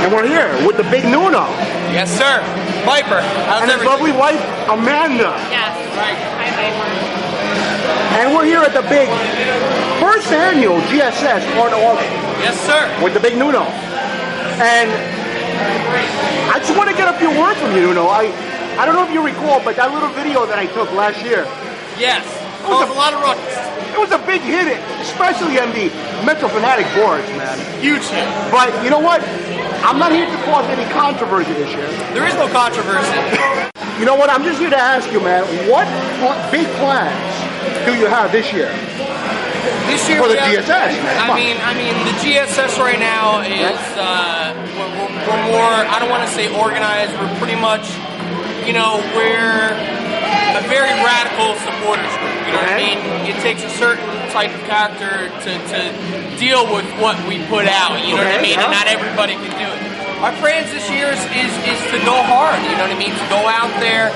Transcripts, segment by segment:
And we're here with the big Nuno. Yes, sir. Viper. How's and his lovely wife, Amanda. Yes. Right. Hi, Viper. And we're here at the big first annual GSS art auction. Yes, sir. With the big Nuno. And I just want to get a few words from you, Nuno. I don't know if you recall, but that little video that I took last year. Yes. It was a lot of ruckus. It was a big hit, especially on the Metro Fanatic boards, man. Huge hit. But you know what? I'm not here to cause any controversy this year. There is no controversy. You know what? I'm just here to ask you, man, what big plans do you have this year? This year for the GSS, man. I mean, the GSS right now is we're more. I don't want to say organized. We're pretty much, we're a very radical supporters group. You know what I mean? It takes a certain type of character to deal with what we put out. You know what I mean? And not everybody can do it. Our plans this year is to go hard. You know what I mean? To go out there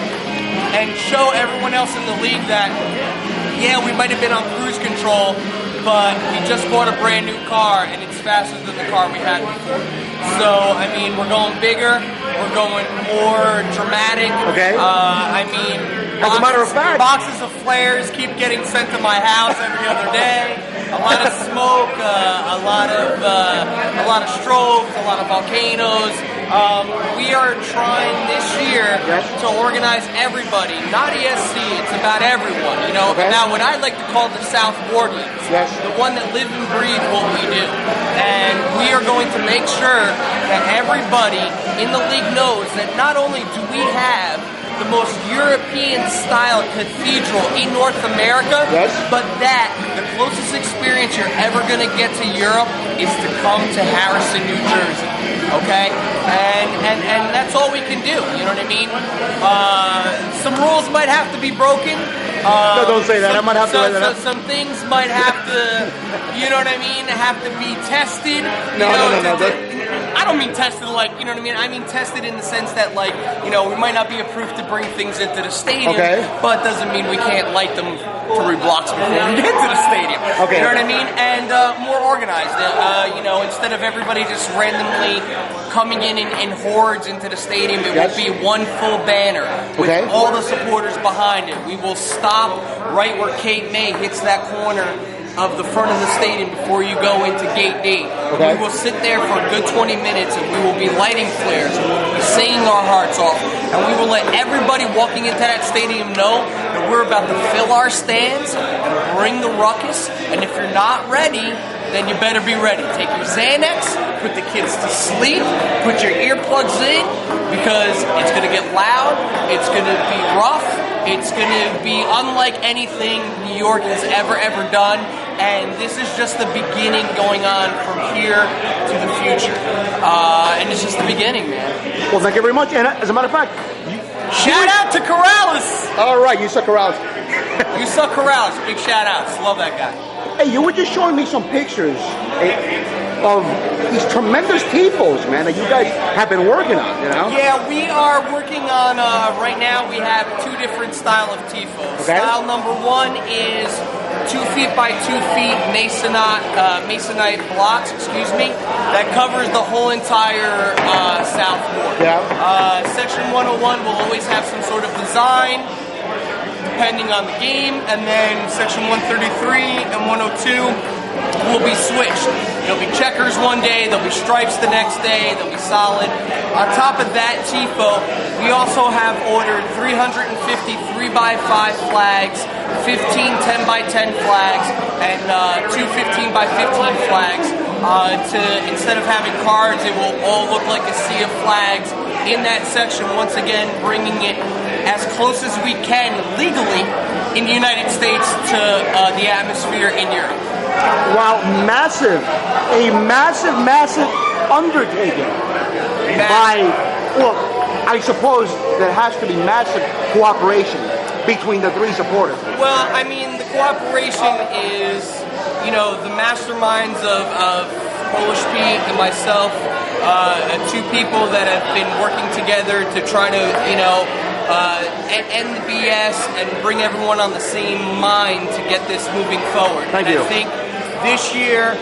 and show everyone else in the league that, yeah, we might have been on cruise control, but we just bought a brand new car and it's faster than the car we had before. So, I mean, we're going bigger, we're going more dramatic. Okay. As a matter of fact, boxes of flares keep getting sent to my house every other day. A lot of smoke, a lot of strobes, a lot of volcanoes. We are trying this year to organize everybody, not ESC. It's about everyone. About what I like to call the South Borderlands, the one that live and breathe what we do. And we are going to make sure that everybody in the league knows that not only do we have the most European-style cathedral in North America, but that the closest experience you're ever going to get to Europe is to come to Harrison, New Jersey. Okay? And that's all we can do, you know what I mean? Some rules might have to be broken. No, don't say that. I might have to. Some things might have to, you know what I mean, have to be tested. No. I don't mean tested like, you know what I mean? I mean tested in the sense that, like, we might not be approved to bring things into the stadium, but doesn't mean we can't light them 3 blocks before we get to the stadium. You know what I mean? And more organized. Instead of everybody just randomly coming in hordes into the stadium, it will be one full banner with all the supporters behind it. We will stop right where Cape May hits that corner of the front of the stadium before you go into Gate D. We will sit there for a good 20 minutes and we will be lighting flares and we will be singing our hearts off and we will let everybody walking into that stadium know that we're about to fill our stands and bring the ruckus, and if you're not ready, then you better be ready. Take your Xanax, put the kids to sleep, put your earplugs in, because it's going to get loud, it's going to be rough, it's going to be unlike anything New York has ever done, and this is just the beginning going on from here to the future. And it's just the beginning, man. Well, thank you very much. And as a matter of fact, shout out to Corrales! All right, you suck Corrales. You suck Corrales. Big shout outs. Love that guy. Hey, you were just showing me some pictures of these tremendous tifos, man, that you guys have been working on, Yeah, we are working on, right now we have 2 different style of tifos. Style number 1 is 2 feet by 2 feet masonite blocks, that covers the whole entire South Board. Section 101 will always have some sort of design, depending on the game, and then section 133 and 102 will be switched. There'll be checkers one day, there'll be stripes the next day, they'll be solid. On top of that tifo, we also have ordered 350 3x5 flags, 15 10x10 flags, and 2 15x15 flags. Instead of having cards, it will all look like a sea of flags in that section, once again bringing it as close as we can legally in the United States to the atmosphere in Europe. Wow, massive undertaking I suppose there has to be massive cooperation between the 3 supporters. Well, I mean, the cooperation is, the masterminds of Polish Pete and myself, 2 people that have been working together to try to, end the BS and bring everyone on the same mind to get this moving forward. Thank you. I think this year,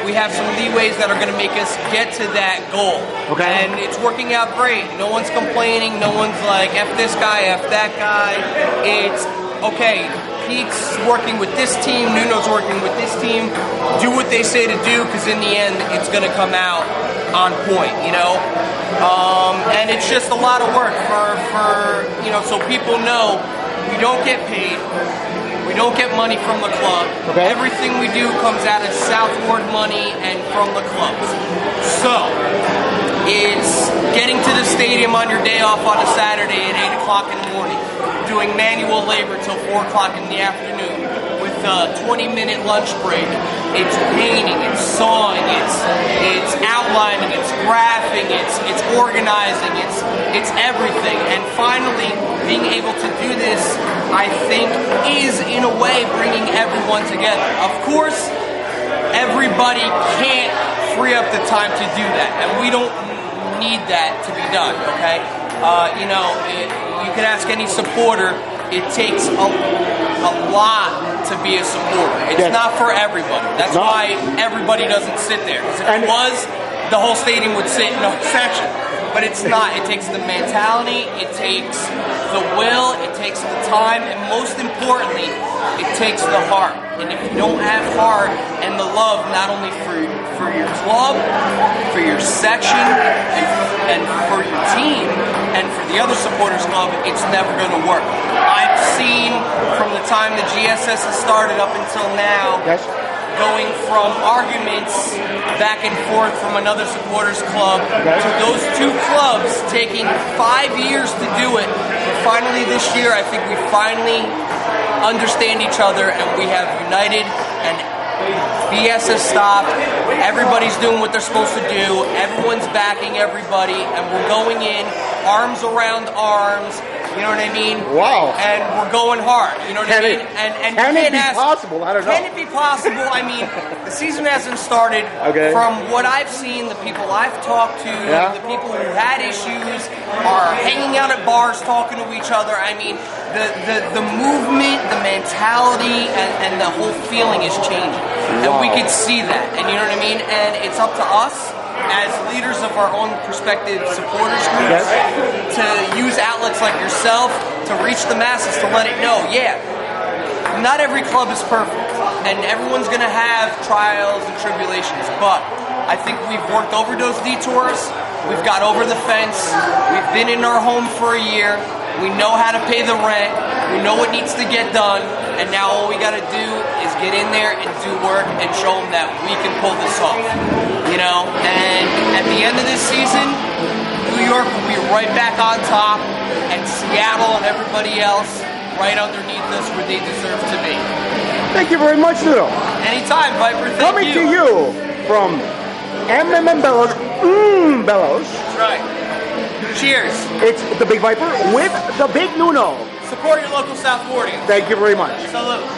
we have some leeways that are going to make us get to that goal. Okay. And it's working out great. No one's complaining. No one's like, F this guy, F that guy. It's, okay, Pete's working with this team, Nuno's working with this team. Do what they say to do, because in the end, it's going to come out on point, you know? And it's just a lot of work for you know, so people know we don't get paid. We don't get money from the club. Okay. Everything we do comes out of Southward money and from the clubs. So, it's getting to the stadium on your day off on a Saturday at 8 o'clock in the morning, doing manual labor till 4 o'clock in the afternoon, with a 20-minute lunch break. It's painting, it's sawing, it's outlining, it's graphing, it's organizing, it's everything. And finally, being able to do this, I think, is in a way bringing everyone together. Of course, everybody can't free up the time to do that, and we don't need that to be done, okay? You know, you can ask any supporter, it takes a lot to be a supporter. It's not for everybody. That's why everybody doesn't sit there. Because if it was, the whole stadium would sit in a section. But it's not. It takes the mentality, it takes the will, it takes the time, and most importantly, it takes the heart. And if you don't have heart and the love, not only for your club, for your section, and for your team, and for the other supporters club, it's never going to work. I've seen from the time the GSS has started up until now, going from arguments back and forth from another supporters club to those two clubs taking 5 years to do it. But finally this year, I think we finally understand each other and we have united, and BS has stopped. Everybody's doing what they're supposed to do. Everyone's backing everybody, and we're going in arms around arms. You know what I mean? Wow. And we're going hard. You know what I mean? And can it be possible? I don't know. Can it be possible? I mean, the season hasn't started. From what I've seen, the people I've talked to, the people who had issues are hanging out at bars talking to each other. I mean, the movement, the mentality, and the whole feeling is changing. And we can see that. And you know what I mean? And it's up to us, as leaders of our own prospective supporters groups, to use outlets like yourself to reach the masses, to let it know, not every club is perfect, and everyone's going to have trials and tribulations, but I think we've worked over those detours, we've got over the fence, we've been in our home for a year, we know how to pay the rent, we know what needs to get done, and now all we got to do is get in there and do work and show them that we can pull this off. You know, and at the end of this season, New York will be right back on top, and Seattle and everybody else right underneath us where they deserve to be. Thank you very much, Nuno. Anytime, Viper. Thank Coming to you from Bello's, Bellows. That's right. Cheers. It's the Big Viper with the Big Nuno. Support your local Southwardians. Thank you very much. Salute.